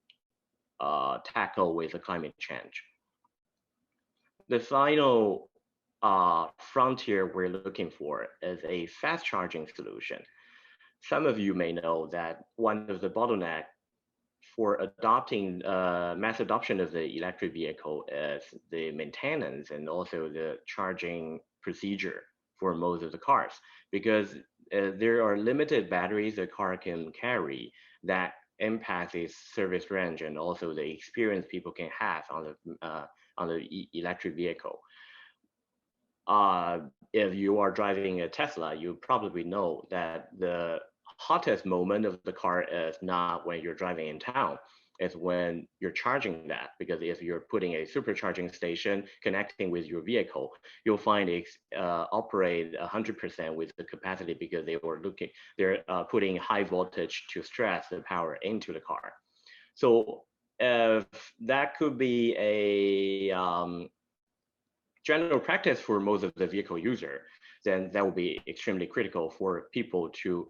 tackle with the climate change. The final frontier we're looking for is a fast charging solution. Some of you may know that one of the bottlenecks for adopting mass adoption of the electric vehicle is the maintenance and also the charging procedure for most of the cars, because there are limited batteries a car can carry that impacts its service range and also the experience people can have on the electric vehicle. If you are driving a Tesla, you probably know that the hottest moment of the car is not when you're driving in town. It's when you're charging that, because if you're putting a supercharging station connecting with your vehicle, you'll find it operate 100% with the capacity, because they're putting high voltage to stress the power into the car. So if that could be a general practice for most of the vehicle user, then that would be extremely critical for people to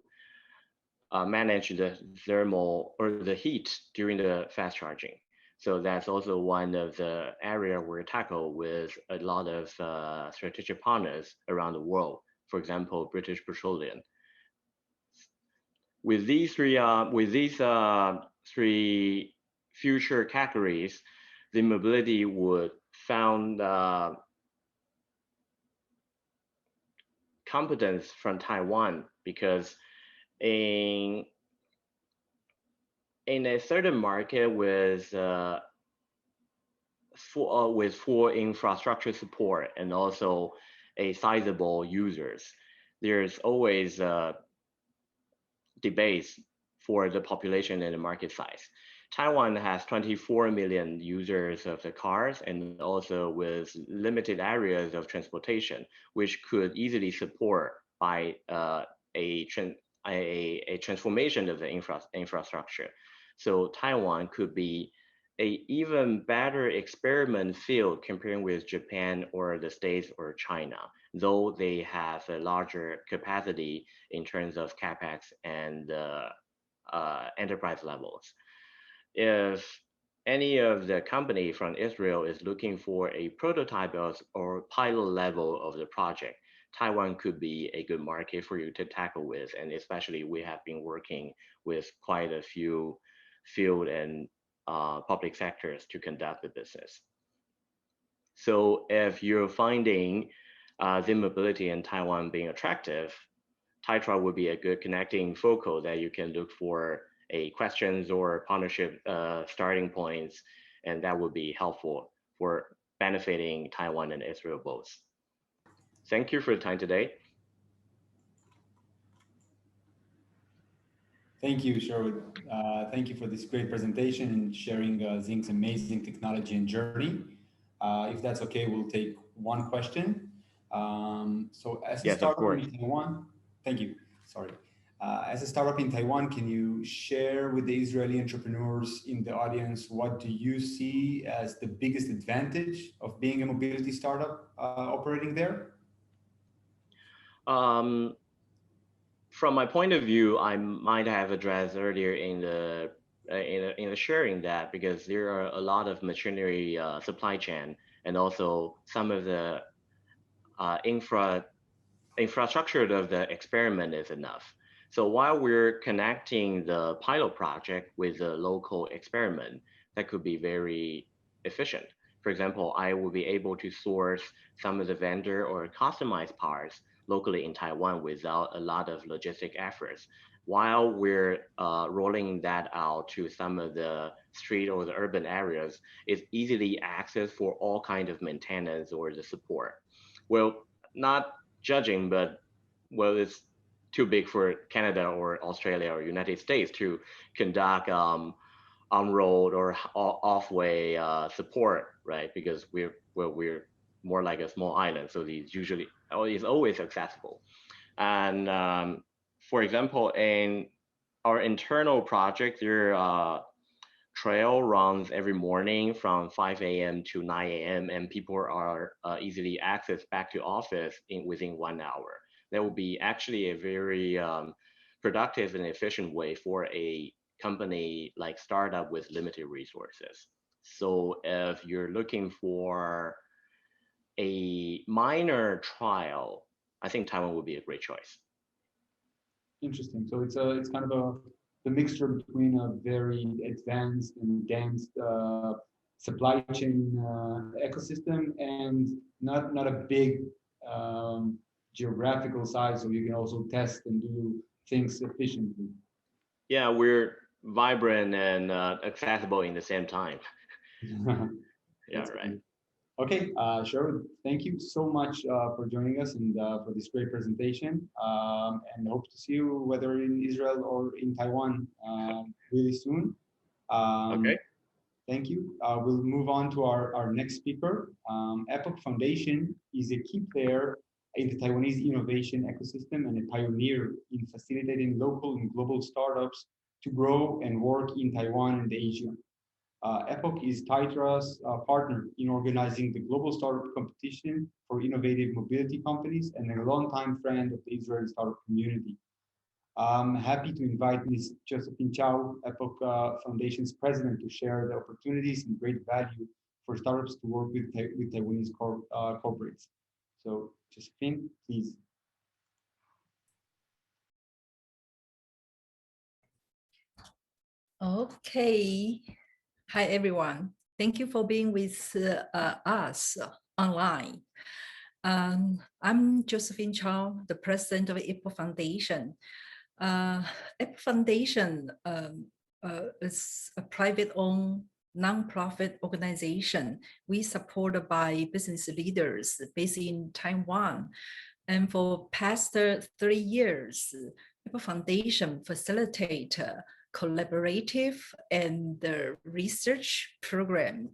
manage the thermal or the heat during the fast charging. So that's also one of the area we tackle with a lot of strategic partners around the world. For example, British Petroleum. With these three future categories, the mobility would found competence from Taiwan, because in a certain market with full infrastructure support and also a sizable users, there's always debates for the population and the market size. Taiwan has 24 million users of the cars, and also with limited areas of transportation, which could easily support by a transformation of the infrastructure. So Taiwan could be an even better experiment field comparing with Japan or the States or China, though they have a larger capacity in terms of capex and enterprise levels. If any of the company from Israel is looking for a prototype or pilot level of the project, Taiwan could be a good market for you to tackle with, and especially we have been working with quite a few field and public sectors to conduct the business. So if you're finding Zing Mobility in Taiwan being attractive, Taitra would be a good connecting focal that you can look for a questions or partnership starting points, and that would be helpful for benefiting Taiwan and Israel both. Thank you for your time today. Thank you, Sherwood. Thank you for this great presentation and sharing Zing's amazing technology and journey. If that's okay, we'll take one question. So as a Yes, of startup course. in Taiwan, thank you, sorry. As a startup in Taiwan, can you share with the Israeli entrepreneurs in the audience, what do you see as the biggest advantage of being a mobility startup operating there? From my point of view, I might have addressed earlier in the sharing that, because there are a lot of machinery supply chain, and also some of the infrastructure of the experiment is enough. So while we're connecting the pilot project with the local experiment, that could be very efficient. For example, I will be able to source some of the vendor or customized parts locally in Taiwan without a lot of logistic efforts, while we're rolling that out to some of the street or the urban areas. It's easily accessed for all kinds of maintenance or the support. Well, not judging, but well, it's too big for Canada or Australia or United States to conduct on-road or off-way support, right? Because we're more like a small island, so these usually is always accessible. And for example, in our internal project, there trail runs every morning from 5 a.m. to 9 a.m. and people are easily accessed back to office within 1 hour. That will be actually a very productive and efficient way for a company like startup with limited resources. So if you're looking for a minor trial, I think Taiwan would be a great choice. Interesting. So it's kind of the mixture between a very advanced and dense supply chain ecosystem and not a big geographical size, so you can also test and do things efficiently. Yeah, we're vibrant and accessible in the same time. Yeah, right. Great. Okay, sure. Thank you so much for joining us and for this great presentation. And hope to see you whether in Israel or in Taiwan really soon. Okay. Thank you. We'll move on to our next speaker. Epoch Foundation is a key player in the Taiwanese innovation ecosystem and a pioneer in facilitating local and global startups to grow and work in Taiwan and Asia. Epoch is Titra's partner in organizing the global startup competition for innovative mobility companies and a longtime friend of the Israeli startup community. I'm happy to invite Ms. Josephine Chow, Epoch Foundation's president, to share the opportunities and great value for startups to work with Taiwanese corporates. So, Josephine, please. Okay. Hi, everyone. Thank you for being with us online. I'm Josephine Chow, the president of Epoch Foundation. Epoch Foundation is a private-owned nonprofit organization. We supported by business leaders based in Taiwan. And for past 3 years, Epoch Foundation facilitate collaborative and research program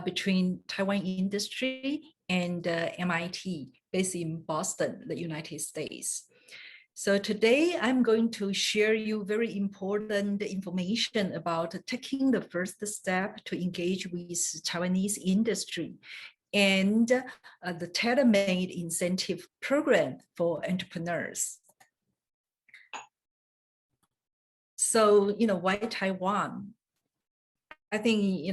between Taiwan industry and MIT, based in Boston, the United States. So today I'm going to share you very important information about taking the first step to engage with Taiwanese industry and the tailor-made incentive program for entrepreneurs. So, why Taiwan? I think,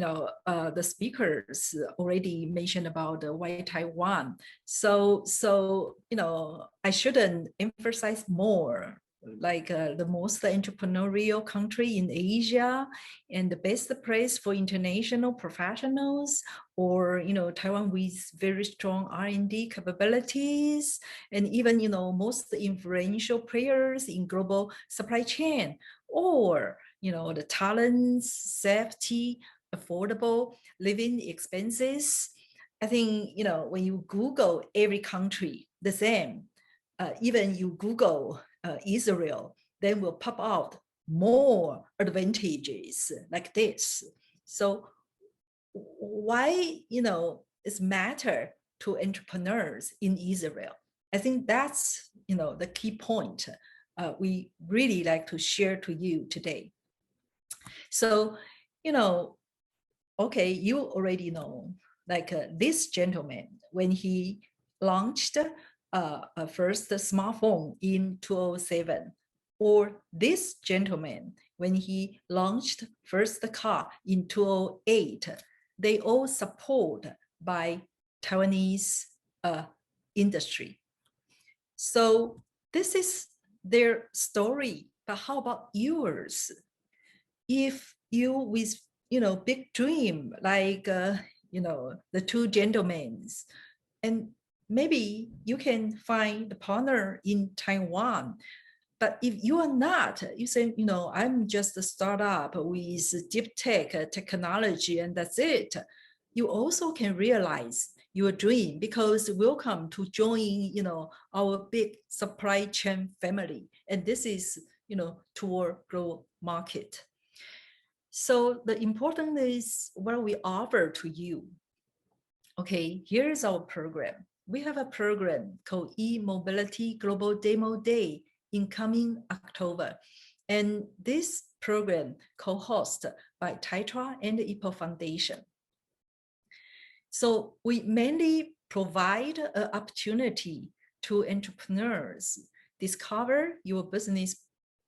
the speakers already mentioned about why Taiwan. So, I shouldn't emphasize more, like the most entrepreneurial country in Asia and the best place for international professionals, or, Taiwan with very strong R&D capabilities, and even, most influential players in global supply chain, or, the talents, safety, affordable living expenses. I think, when you Google every country, the same, even you Google Israel, then will pop out more advantages like this. So why, it's matter to entrepreneurs in Israel? I think that's, the key point we really like to share to you today. So, okay, you already know, like this gentleman, when he launched first smartphone in 2007, or this gentleman, when he launched first car in 2008, they all supported by Taiwanese industry. So this is their story, but how about yours? If you with big dream like the two gentlemen, and maybe you can find a partner in Taiwan. But if you are not, you say, I'm just a startup with deep tech technology and that's it. You also can realize your dream, because welcome to join, our big supply chain family. And this is, toward growth market. So the important is what we offer to you. Okay, here's our program. We have a program called E-Mobility Global Demo Day in coming October. And this program co-hosted by Taitra and the Epoch Foundation. So we mainly provide an opportunity to entrepreneurs discover your business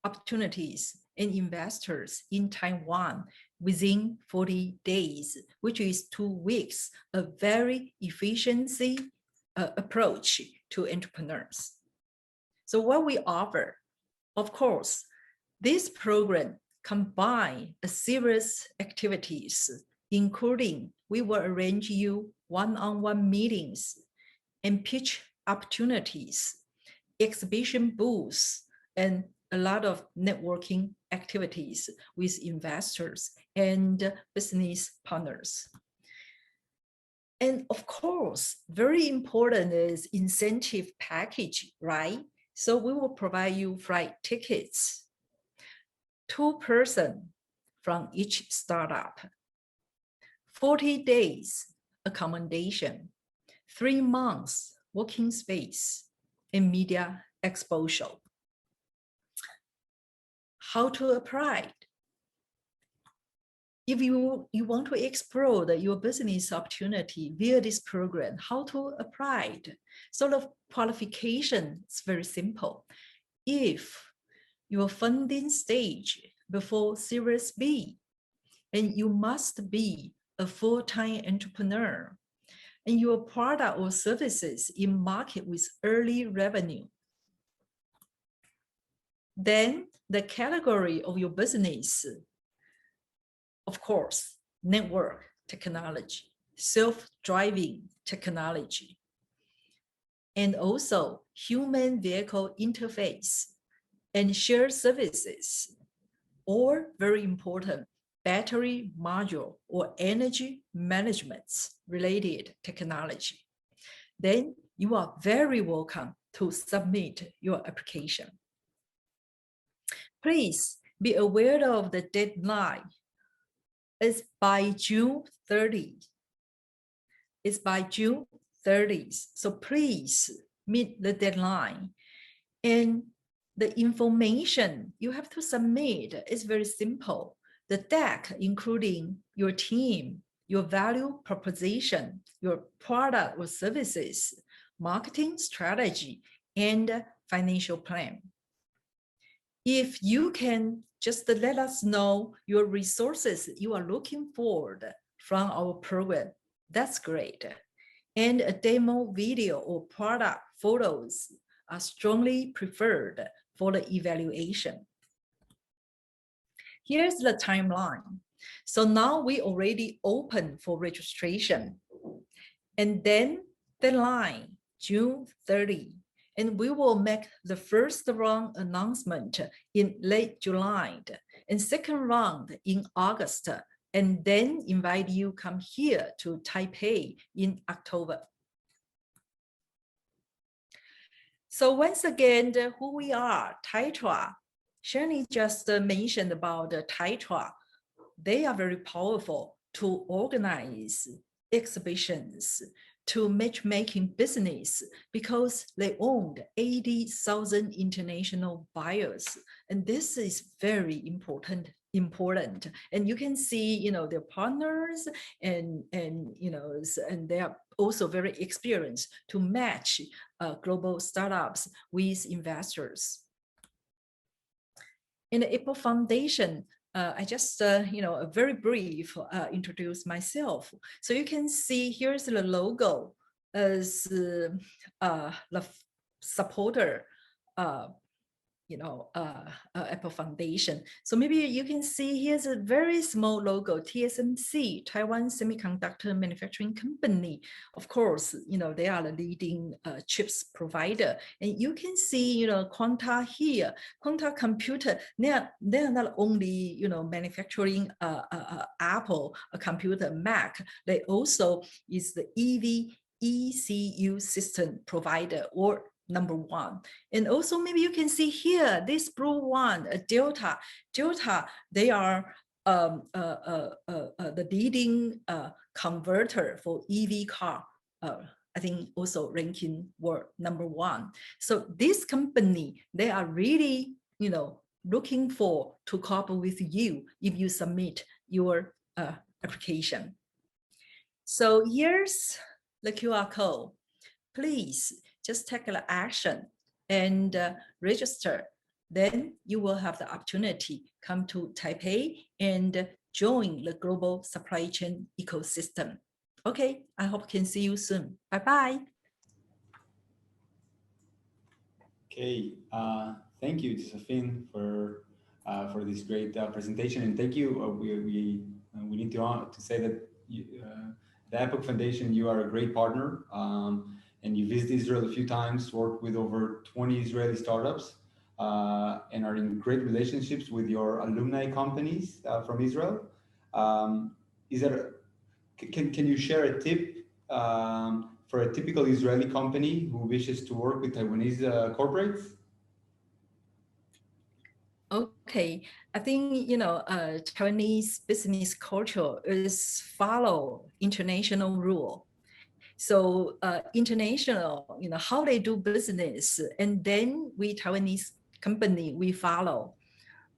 opportunities and investors in Taiwan within 40 days, which is 2 weeks, a very efficiency approach to entrepreneurs. So what we offer, of course, this program combines a series activities, including we will arrange you one-on-one meetings and pitch opportunities, exhibition booths, and a lot of networking activities with investors and business partners. And of course, very important is incentive package, right? So we will provide you flight tickets, 2 persons from each startup, 40 days accommodation, 3 months working space, and media exposure. How to apply? If you want to explore your business opportunity via this program, how to apply it? So the qualification is very simple. If your funding stage before Series B, and you must be a full-time entrepreneur, and your product or services in market with early revenue, then the category of your business, of course, network technology, self-driving technology, and also human vehicle interface and shared services, or very important, battery module or energy management related technology. Then you are very welcome to submit your application. Please be aware of the deadline. It's by June 30th. It's by June 30th. So please meet the deadline. And the information you have to submit is very simple. The deck, including your team, your value proposition, your product or services, marketing strategy, and financial plan. If you can just let us know your resources you are looking for from our program, that's great. And a demo video or product photos are strongly preferred for the evaluation. Here's the timeline. So now we already open for registration. And then the line, June 30. And we will make the first round announcement in late July and second round in August and then invite you come here to Taipei in October. So once again, who we are, Taitra. Shirley just mentioned about Taitra. They are very powerful to organize exhibitions, to matchmaking business, because they owned 80,000 international buyers. And this is very important. And you can see, their partners and they are also very experienced to match global startups with investors. In the Epoch Foundation, I just, a very brief introduce myself. So you can see here's the logo as the supporter, Epoch Foundation. So maybe you can see here's a very small logo, TSMC, Taiwan Semiconductor Manufacturing Company. Of course, they are the leading chips provider. And you can see, Quanta here, Quanta Computer, they're not only, manufacturing Apple, a computer, Mac, they also is the Eevee ECU system provider or number one. And also maybe you can see here, this blue one, Delta, they are the leading converter for EV car. I think also ranking world number one. So this company, they are really, looking for to cooperate with you if you submit your application. So here's the QR code. Please just take an action and register. Then you will have the opportunity come to Taipei and join the global supply chain ecosystem. Okay, I hope can see you soon. Bye-bye. Okay, thank you, Josephine, for this great presentation, and thank you. We need to say that the Epoch Foundation, you are a great partner, and you visited Israel a few times, worked with over 20 Israeli startups, and are in great relationships with your alumni companies from Israel. Can you share a tip for a typical Israeli company who wishes to work with Taiwanese corporates? Okay, I think, Taiwanese business culture is follow international rule. So international, how they do business, and then we Taiwanese company, we follow.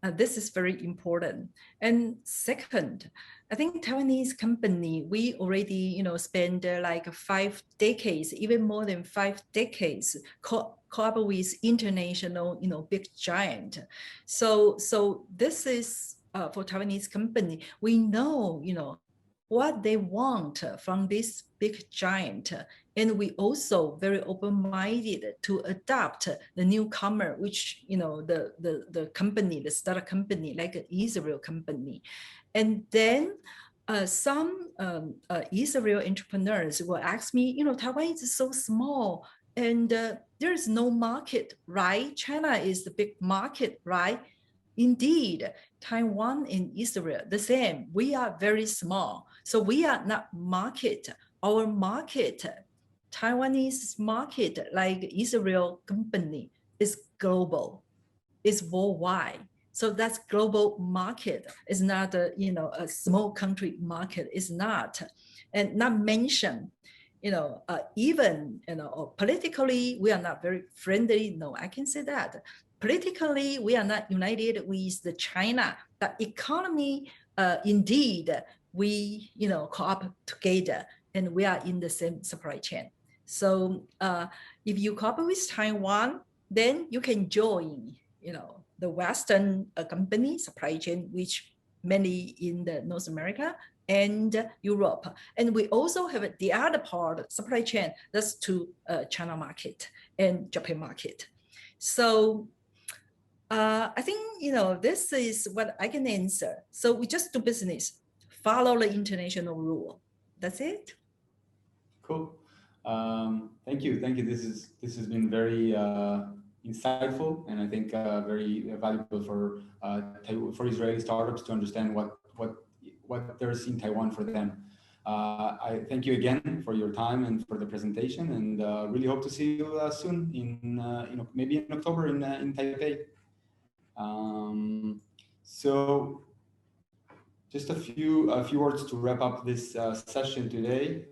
This is very important. And second, I think Taiwanese company, we already, spend like 5 decades, even more than 5 decades, cooperate with international, big giant. So this is for Taiwanese company. We know, what they want from this big giant. And we also very open-minded to adopt the newcomer, which, the company, the startup company, like an Israel company. And then some Israel entrepreneurs will ask me, Taiwan is so small and there is no market, right? China is the big market, right? Indeed, Taiwan and Israel, the same. We are very small. So we are not market. Our market, Taiwanese market, like Israel company, is global, is worldwide. So that's global market. It's not a, a small country market. It's not. And not mention, even, politically, we are not very friendly. No, I can say that. Politically, we are not united with the China. The economy, indeed, we, cooperate together, and we are in the same supply chain. So if you cooperate with Taiwan, then you can join, the Western company supply chain, which many in the North America and Europe. And we also have the other part, supply chain, that's to China market and Japan market. So I think, this is what I can answer. So we just do business, follow the international rule. That's it. Cool. Thank you. This has been very insightful, and I think very valuable for Israeli startups to understand what what there's in Taiwan for them. I thank you again for your time and for the presentation, and really hope to see you soon maybe in October in Taipei. So just a few words to wrap up this session today.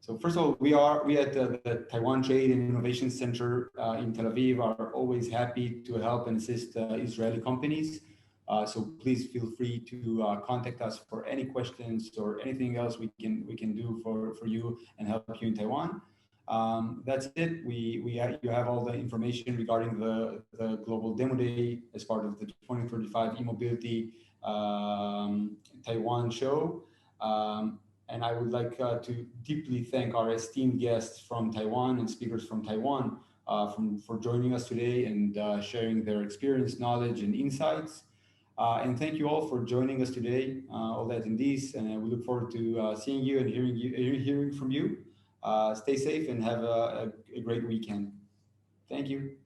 So first of all, we at the Taiwan Trade and Innovation Center in Tel Aviv are always happy to help and assist Israeli companies. So please feel free to contact us for any questions or anything else we can do for you and help you in Taiwan. That's it. You have all the information regarding the Global Demo Day as part of the 2035 E-Mobility Taiwan show. And I would like to deeply thank our esteemed guests from Taiwan and speakers from Taiwan for joining us today and sharing their experience, knowledge, and insights. And thank you all for joining us today, all the attendees. And we look forward to seeing you and hearing from you. Stay safe and have a great weekend. Thank you.